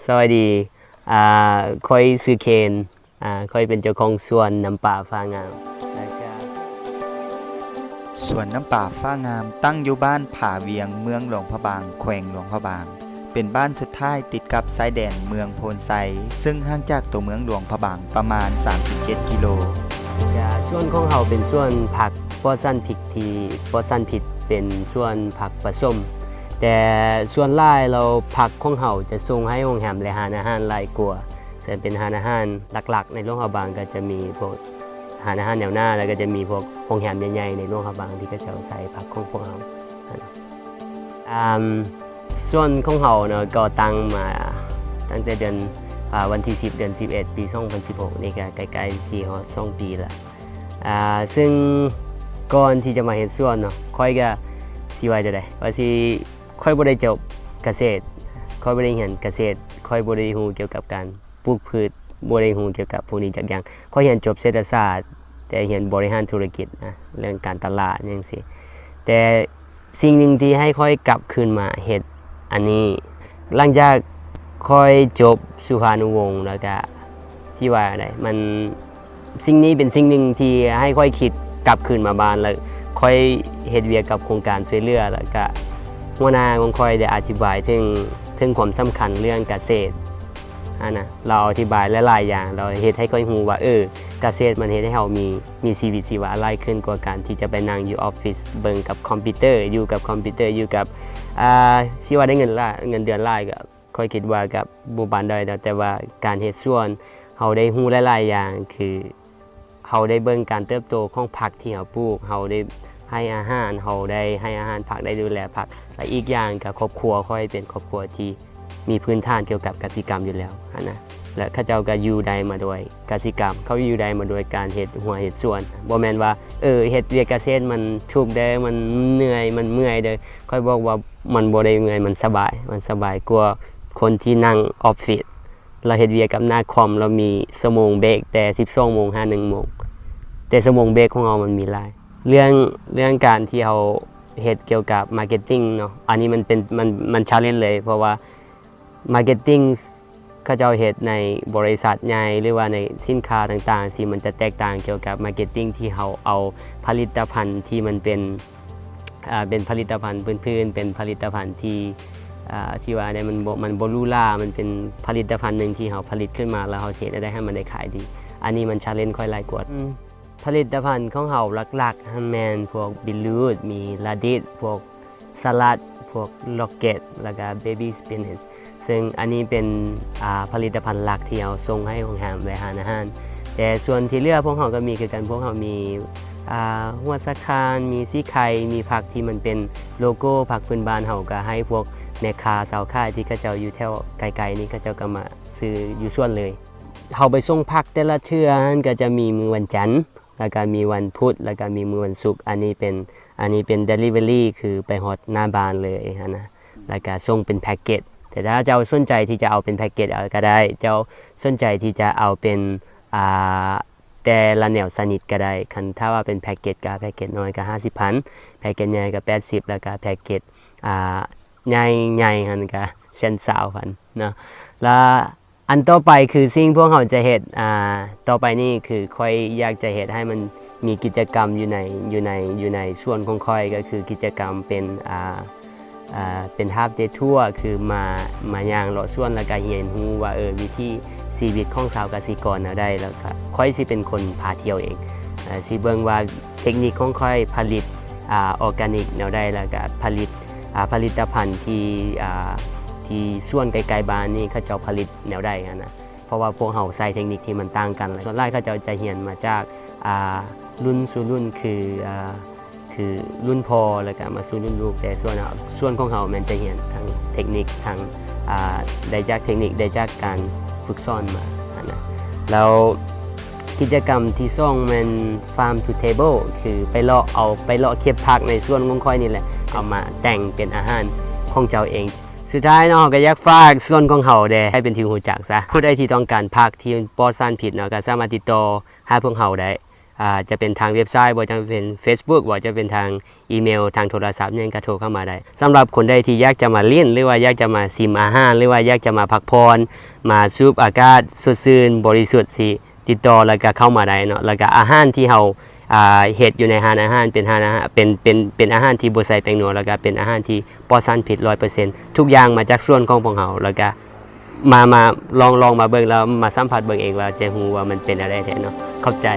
สวัสดีค่อยซื้อเคนค่อยเป็นเจ้าของสวนน้ำป่าฟ้างามสวนน้ำป่าฟ้างามตั้งอยู่บ้านผาเวียงเมืองหลวงพระบางแขวงหลวงพระบางเป็นบ้านสุดท้ายติดกับชายแดนเมืองโพนไซซึ่งห่างจากตัวเมืองหลวงพระบางประมาณ 37 กิโลส่วนของเราเป็นส่วนผักปอสันผิดที่ปอสันผิดเป็นส่วนผักผสมแต่ส่วนหลายเราผักของเราจะส่งให้โรงแรมและร้านอาหารหลายกว่าจะเป็นร้านอาหารหลักๆในหลวงพระบางก็จะมีพวกร้านอาหารแนวหน้าแล้วก็จะมีพวกโรงแรมใหญ่ๆในหลวงพระบางที่ก็จะใส่ผักของพวกเราส่วนของเราเนาะก็ตั้งมาตั้งแต่เดือนวันที่10 เดือน 11 ปี 2016นี่ก็ใกล้ๆที่ฮอด2 ปีแล้วซึ่งก่อนที่จะมาเฮ็ดสวนเนาะค่อยก็สิว่าจะได้ว่าสิค่อยบ่ได้จบเกษตรค่อยบ่ได้เรียนเกษตรค่อยบ่ได้รู้เกี่ยวกับการปลูกพืชบ่ได้รู้เกี่ยวกับพวกนี้จักอย่างค่อยเรียนจบเศรษฐศาสตร์แต่เรียนบริหารธุรกิจนะเรื่องการตลาดจังซี่แต่สิ่งหนึ่งที่ให้ค่อยกลับคืนมาเฮ็ดอันนี้หลังจากค่อยจบสุภานุวงศ์แล้วก็ที่ว่าอะไรมันสิ่งนี้เป็นสิ่งหนึ่งที่ให้ค่อยคิดกลับคืนมาบ้านแล้วค่อยเฮ็ดเวียกกับโครงการช่วยเหลือแล้วก็หัวหน้าของค่อยได้อธิบายถึงความสำคัญเรื่องเกษตรนะเราอธิบายหลายๆอย่างเราเฮ็ดให้ค่อยรู้ว่าเกษตรมันเฮ็ดให้เรามีชีวิตชีวาหลายขึ้นกว่าการที่จะไปนั่งอยู่ออฟฟิศเบิ่งกับคอมพิวเตอร์อยู่กับคอมพิวเตอร์อยู่กับที่ว่าได้เงินเดือนหลายก็ค่อยคิดว่ากับบ่ปานใดแต่ว่าการเฮ็ดสวนเราได้รู้หลายๆอย่างคือเราได้เบิ่งการเติบโตของผักที่เราปลูกเราได้ให้อาหารเราได้ให้อาหารผักได้ดูแลผักและอีกอย่างกับครอบครัวค่อยเป็นครอบครัวที่มีพื้นฐานเกี่ยวกับกสิกรรมอยู่แล้วนะและเขาเจ้าก็อยู่ได้มาด้วยกสิกรรมเขาอยู่ได้มาด้วยการเฮ็ดหัวเฮ็ดสวนบ่แม่นว่าเฮ็ดเวียกเกษตรมันทุกข์เด้อมันเหนื่อยมันเมื่อยเด้อค่อยบอกว่ามันบ่ได้เมื่อยมันสบายกว่าคนที่นั่งออฟฟิศเราเฮ็ดเวียกกับหน้าคอมเรามีชั่วโมงเบรกแต่12 โมงหา1 โมงแต่ชั่วโมงเบรกของเรามันมีหลายเรื่องการที่เราเฮ็ดเกี่ยวกับมาร์เก็ตติ้งเนาะอันนี้มันเป็นมัน challenge เลยเพราะว่ามาร์เก็ตติ้งเขาเจ้าเฮ็ดในบริษัทใหญ่หรือว่าในสินค้าต่างๆสิมันจะแตกต่างเกี่ยวกับมาร์เก็ตติ้งที่เราเอาผลิตภัณฑ์ที่มันเป็นผลิตภัณฑ์พื้นๆเป็นผลิตภัณฑ์ที่ว่าเนี่ยมันบ่หรูหรามันเป็นผลิตภัณฑ์นึงที่เราผลิตขึ้นมาแล้วเราเฮ็ดได้ให้มันได้ขายดีอันนี้มัน challenge ค่อยหลายกว่าผลิตภัณฑ์ของเราหลักๆแมนพวกบิลลูดมีลาดิสพวกสลัดพวกล็อกเก็ตแล้วก็เบบี้สปินัชซึ่งอันนี้เป็นผลิตภัณฑ์หลักที่เราส่งให้โรงแรมและร้านอาหารแต่ส่วนที่เหลือพวกเราก็มีคือกันพวกเรามีหัวสะคานมีซี่ไข่มีผักที่มันเป็นโลโก้ผักพื้นบ้านเราก็ให้พวกแม่ค้าสาวขายที่เขาเจ้าอยู่แถวไกลๆนี่เขาเจ้าก็มาซื้ออยู่ส่วนเลยเราไปส่งผักแต่ละเทื่อก็จะมีมื้อวันจันทร์แล้วก็มีวันพุธแล้วก็มีมื้อวันศุกร์อันนี้เป็น delivery คือไปฮอดหน้าบ้านเลยนะแล้วก็ส่งเป็นแพ็คเกจแต่ถ้าเจ้าสนใจที่จะเอาเป็นแพ็คเกจก็ได้เจ้าสนใจที่จะเอาเป็นแต่ละแนวสนิทก็ได้คันถ้าว่าเป็นแพ็คเกจก็แพ็คเกจน้อยก็ 50,000 แพ็คเกจใหญ่ก็80แล้วก็แพ็คเกจใหญ่หั่นก็20,000เนาะแล้วอันต่อไปคือสิ่งพวกเราจะเฮ็ดต่อไปนี่คือค่อยอยากจะเฮ็ดให้มันมีกิจกรรมอยู่ในส่วนของค่อยก็คือกิจกรรมเป็นฮาล์ฟเดย์ทัวร์คือมาย่างเลาะสวนแล้วก็เรียนรู้ว่าวิธีชีวิตของชาวเกษตรกรได้แล้วก็ค่อยสิเป็นคนพาเที่ยวเองสิเบิ่งว่าเทคนิคของค่อยผลิตออร์แกนิกแนวได้แล้วก็ผลิตภัณฑ์ที่ส่วนไกลๆบ้านนี่เขาเจ้าผลิตแนวได้นะเพราะว่าพวกเราใช้เทคนิคที่มันต่างกันส่วนหลายเขาเจ้าจะเรียนมาจากรุ่นสู่รุ่นคือรุ่นพ่อแล้วก็มาสู่รุ่นลูกแต่ส่วนของเรามันจะเรียนทั้งเทคนิคทั้งได้จากเทคนิคได้จากการฝึกสอนมานะแล้วกิจกรรมที่2มัน Farm to Table คือไปเลาะเก็บผักในสวนของค่อยนี่แหละเอามาแต่งเป็นอาหารของเจ้าเองสุดท้ายเนาะก็อยากฝากส่วนของเฮาได้ให้เป็นที่รู้จักซะผู้ใดที่ต้องการผักที่ปลอดสารพิษเนาะก็สามารถติดต่อหาพวกเฮาได้ จะเป็นทางเว็บไซต์บ่จะเป็น Facebook บ่จะเป็นทางอีเมลทางโทรศัพท์ยังก็โทรเข้ามาได้สำหรับคนใดที่อยากจะมาเล่นหรือว่าอยากจะมาชิมอาหารหรือว่าอยากจะมาพักผ่อนมาสูบอากาศสดชื่นบริสุทธิ์สิติดต่อแล้วก็เข้ามาได้เนาะแล้วก็อาหารที่เฮาเฮ็ดอยู่ในร้านอาหารเป็นร้านอาหารเป็นอาหารที่บ่ใส่แป้งนัวแล้วก็เป็นอาหารที่ปลอดสารพิษ 100% ทุกอย่างมาจากส่วนของพวกเฮาแล้วก็มาลองมาเบิ่งแล้วมาสัมผัสเบิ่งเองว่าจะฮู้ว่ามันเป็นอะไรแท้เนาะเข้าใจ